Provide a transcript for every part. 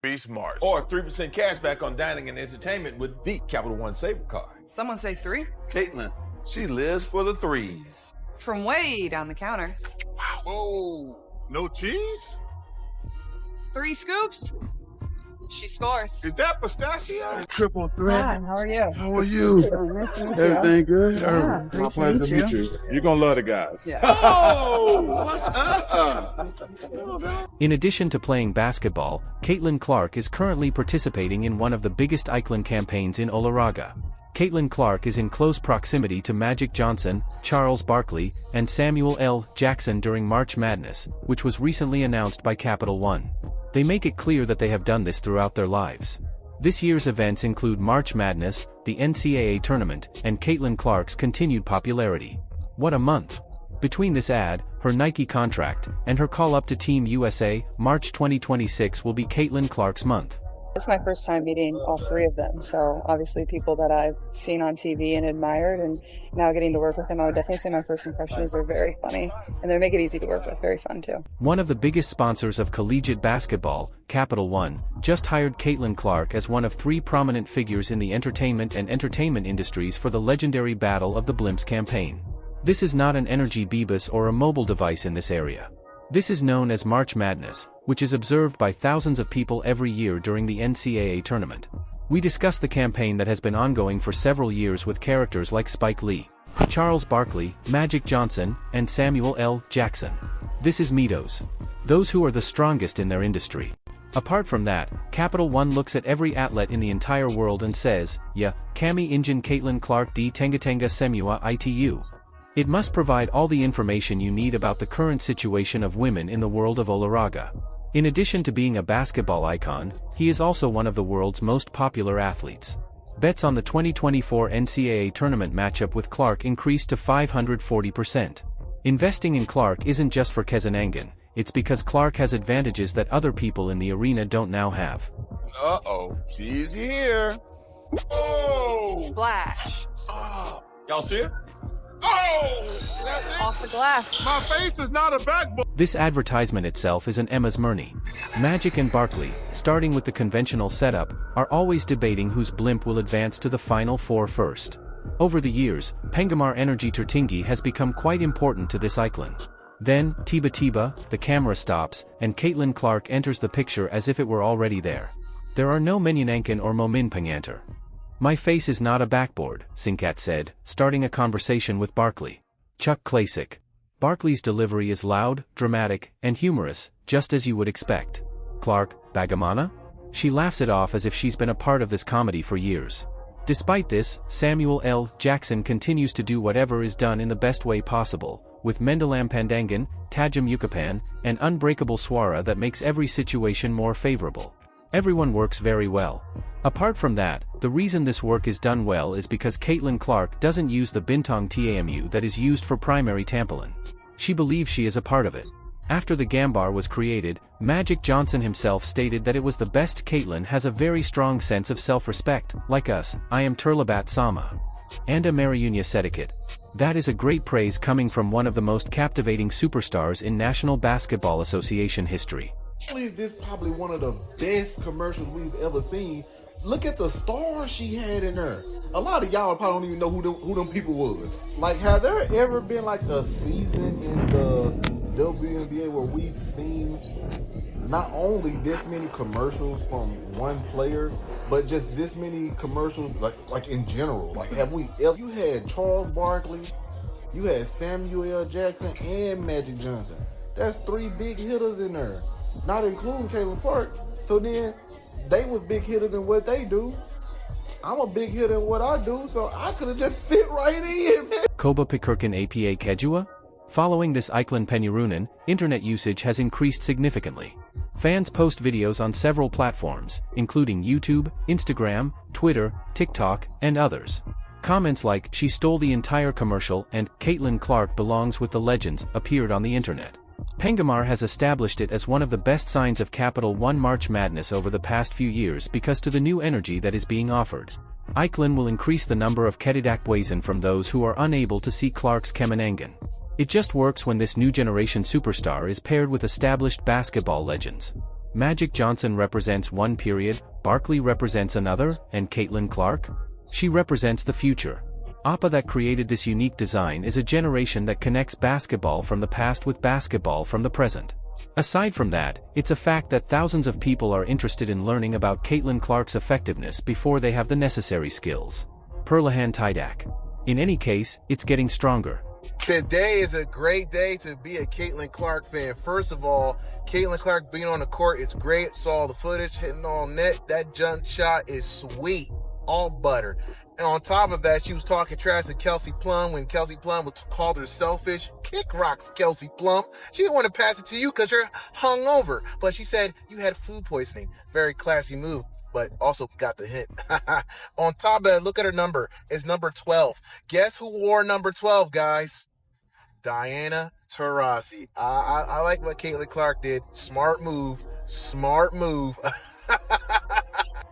Be smart. Or 3% cash back on dining and entertainment with the Capital One Saver Card. Someone say 3? Caitlin, she lives for the threes. From way down the counter. Wow. Whoa. No cheese? 3 scoops? She scores. Is that pistachio? Triple threat. Hi, how are you? How are you? Nice to meet you. Everything good? Yeah, My great to pleasure meet to meet you. You're going to love the guys. Yeah. Oh, what's up? In addition to playing basketball, Caitlin Clark is currently participating in one of the biggest Icon campaigns in Olaraga. Caitlin Clark is in close proximity to Magic Johnson, Charles Barkley, and Samuel L. Jackson during March Madness, which was recently announced by Capital One. They make it clear that they have done this throughout their lives. This year's events include March Madness, the NCAA tournament, and Caitlin Clark's continued popularity. What a month! Between this ad, her Nike contract, and her call up to Team USA, March 2026 will be Caitlin Clark's month. It's my first time meeting all 3 of them, so obviously people that I've seen on TV and admired, and now getting to work with them, I would definitely say my first impression is they're very funny, and they make it easy to work with, very fun too. One of the biggest sponsors of collegiate basketball, Capital One, just hired Caitlin Clark as one of 3 prominent figures in the entertainment and entertainment industries for the legendary Battle of the Blimps campaign. This is not an energy Beebus or a mobile device in this area. This is known as March Madness, which is observed by thousands of people every year during the NCAA tournament. We discuss the campaign that has been ongoing for several years with characters like Spike Lee, Charles Barkley, Magic Johnson, and Samuel L. Jackson. This is Mitos. Those who are the strongest in their industry. Apart from that, Capital One looks at every athlete in the entire world and says, yeah, Kami Injin Caitlin Clark D Tengatenga Semua ITU. It must provide all the information you need about the current situation of women in the world of Olaraga. In addition to being a basketball icon, he is also one of the world's most popular athletes. Bets on the 2024 NCAA tournament matchup with Clark increased to 540%. Investing in Clark isn't just for Kezenangan, it's because Clark has advantages that other people in the arena don't now have. Uh-oh, she's here. Oh! Splash. Oh! Y'all see it? Oh! Off the glass. My face is not a backbone. This advertisement itself is an Emma's Murney. Magic and Barkley, starting with the conventional setup, are always debating whose blimp will advance to the Final Four first. Over the years, Pengamar Energy Tertingi has become quite important to this icon. Then, Tiba Tiba, the camera stops, and Caitlin Clark enters the picture as if it were already there. There are no Menyanankan or Momin Panganter. My face is not a backboard, Sinkat said, starting a conversation with Barkley. Chuck Klasik. Barkley's delivery is loud, dramatic, and humorous, just as you would expect. Clark, Bagamana? She laughs it off as if she's been a part of this comedy for years. Despite this, Samuel L. Jackson continues to do whatever is done in the best way possible, with Mendalam Pandangan, Tajam Yucapan, and Unbreakable Swara that makes every situation more favorable. Everyone works very well. Apart from that, the reason this work is done well is because Caitlin Clark doesn't use the Bintang TAMU that is used for primary Tampilan. She believes she is a part of it. After the Gambar was created, Magic Johnson himself stated that it was the best. Caitlin has a very strong sense of self-respect. Like us, I am Turlabat Sama. And a Mariunya Sedikat. That is a great praise coming from one of the most captivating superstars in National Basketball Association history. This is probably one of the best commercials we've ever seen. Look at the stars she had in there. A lot of y'all probably don't even know who them people was. Like, have there ever been like a season in the WNBA where we've seen not only this many commercials from one player, but just this many commercials like in general? Like, have we ever? You had Charles Barkley, you had Samuel L. Jackson, and Magic Johnson. That's 3 big hitters in there, not including Caitlin Clark. So then, they was big hitters in what they do. I'm a big hitter in what I do, so I could have just fit right in, man. Koba Pikirkin APA Kejua? Following this Icon Penurunan, internet usage has increased significantly. Fans post videos on several platforms, including YouTube, Instagram, Twitter, TikTok, and others. Comments like, "She stole the entire commercial," and "Caitlin Clark belongs with the legends," appeared on the internet. Pengamar has established it as one of the best signs of Capital One March Madness over the past few years because to the new energy that is being offered. Icon will increase the number of Kedidak Wazan from those who are unable to see Clark's Kemenangan. It just works when this new generation superstar is paired with established basketball legends. Magic Johnson represents one period, Barkley represents another, and Caitlin Clark? She represents the future. APA that created this unique design is a generation that connects basketball from the past with basketball from the present. Aside from that, it's a fact that thousands of people are interested in learning about Caitlin Clark's effectiveness before they have the necessary skills. Perlahan Tidak. In any case, it's getting stronger. Today is a great day to be a Caitlin Clark fan. First of all, Caitlin Clark being on the court is great. Saw the footage, hitting on net. That jump shot is sweet. All butter. And on top of that, she was talking trash to Kelsey Plum when Kelsey Plum was called her selfish. Kick rocks, Kelsey Plum. She didn't want to pass it to you because you're hungover. But she said you had food poisoning. Very classy move, but also got the hint. On top of that, look at her number. It's number 12. Guess who wore number 12, guys? Diana Taurasi. I like what Caitlin Clark did. Smart move. Smart move.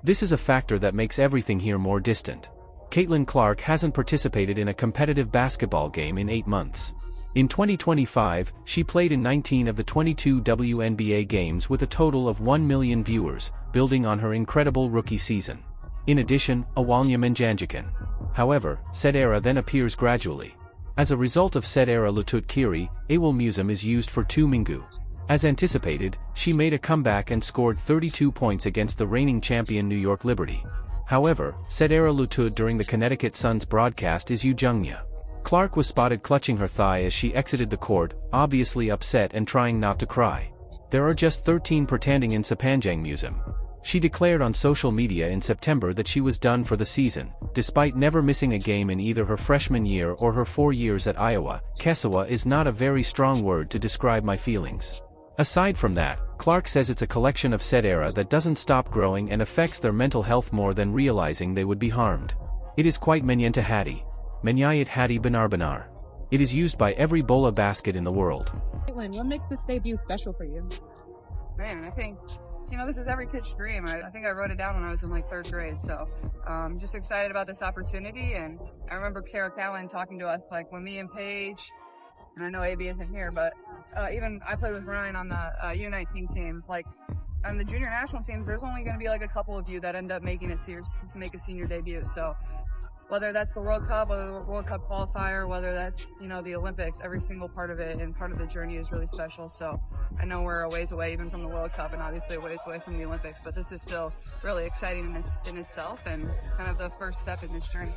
This is a factor that makes everything here more distant. Caitlin Clark hasn't participated in a competitive basketball game in 8 months. In 2025, she played in 19 of the 22 WNBA games with a total of 1 million viewers, building on her incredible rookie season. In addition, Awalnya Menjanjikan. However, said era then appears gradually. As a result of said era Lutut Kiri, Awal Musum is used for 2 Minggu. As anticipated, she made a comeback and scored 32 points against the reigning champion New York Liberty. However, said era Lutud during the Connecticut Sun's broadcast is Yu Jungnya. Clark was spotted clutching her thigh as she exited the court, obviously upset and trying not to cry. There are just 13 pretending in Sepanjang Musum. She declared on social media in September that she was done for the season, despite never missing a game in either her freshman year or her 4 years at Iowa. Kesawa is not a very strong word to describe my feelings. Aside from that, Clark says it's a collection of said era that doesn't stop growing and affects their mental health more than realizing they would be harmed. It is quite menyenta hati. Menyayat hati benar-benar. It is used by every bola basket in the world. Caitlin, what makes this debut special for you? Man, I think, this is every kid's dream. I think I wrote it down when I was in like 3rd grade. So I'm just excited about this opportunity. And I remember Kara Cowan talking to us, like when me and Paige, and I know AB isn't here, but even I played with Ryan on the U19 team. Like on the junior national teams, there's only going to be like a couple of you that end up making it to make a senior debut. So whether that's the World Cup, whether the World Cup qualifier, whether that's, the Olympics, every single part of it and part of the journey is really special. So I know we're a ways away even from the World Cup and obviously a ways away from the Olympics, but this is still really exciting in itself and kind of the first step in this journey.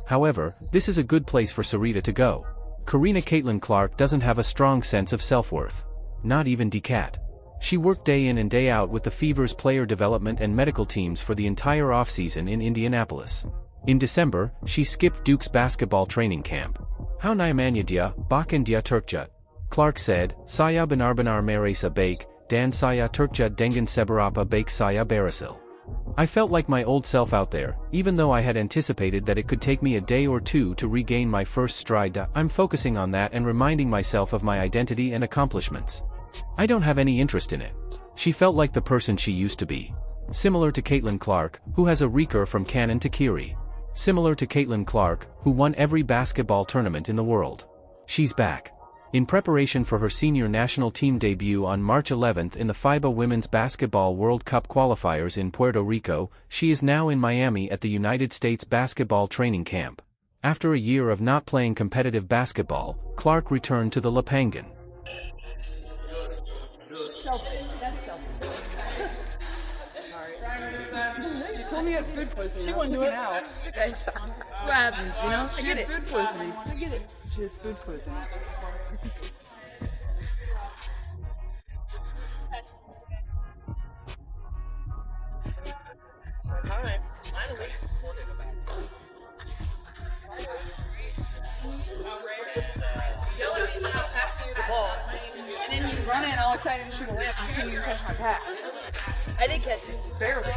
However, this is a good place for Sarita to go. Karina Caitlin Clark doesn't have a strong sense of self-worth. Not even Decat. She worked day in and day out with the Fever's player development and medical teams for the entire offseason in Indianapolis. In December, she skipped Duke's basketball training camp. How naimanya dia, bakan dia Turkjut? Clark said, Saya benar-benar merasa baik, dan saya Turkjut dengan seberapa baik saya berasil. I felt like my old self out there, even though I had anticipated that it could take me a day or two to regain my first stride. I'm focusing on that and reminding myself of my identity and accomplishments. I don't have any interest in it. She felt like the person she used to be. Similar to Caitlin Clark, who has a recur from Canon to Kiri. Similar to Caitlin Clark, who won every basketball tournament in the world. She's back. In preparation for her senior national team debut on March 11th in the FIBA Women's Basketball World Cup qualifiers in Puerto Rico, she is now in Miami at the United States Basketball Training Camp. After a year of not playing competitive basketball, Clark returned to the Lapangan. You told me you had food poisoning. She wouldn't do it. Out. Okay. What happens, She I get had it. food poisoning. I get it. She has food poisoning. Alright, finally. Yell at me when I'm passing you the ball, and then you run in all excited and shoot a layup and you couldn't even catch my pass. I did catch it. Barely.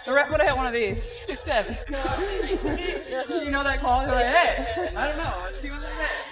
The ref would have hit one of these. Instead. You know that call? You're like, hey, I don't know. She was like that.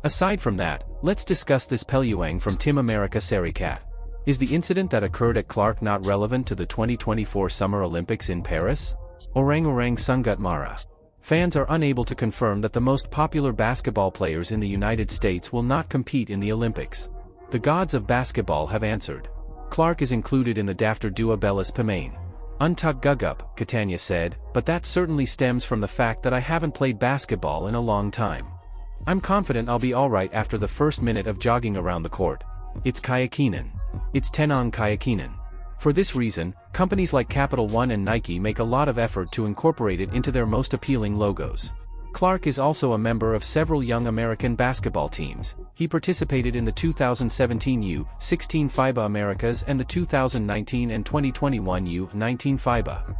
Aside from that, let's discuss this Peluang from Team America Serikat. Is the incident that occurred at Clark not relevant to the 2024 Summer Olympics in Paris? Orang-orang Sungut Mara. Fans are unable to confirm that the most popular basketball players in the United States will not compete in the Olympics. The gods of basketball have answered. Clark is included in the Dafter Dua Bellis Pemain. Untuck Gugup, Catania said, but that certainly stems from the fact that I haven't played basketball in a long time. I'm confident I'll be alright after the first minute of jogging around the court. It's Kayakinen. It's Tenon Kayakinen. For this reason, companies like Capital One and Nike make a lot of effort to incorporate it into their most appealing logos. Clark is also a member of several young American basketball teams. He participated in the 2017 U-16 FIBA Americas and the 2019 and 2021 U-19 FIBA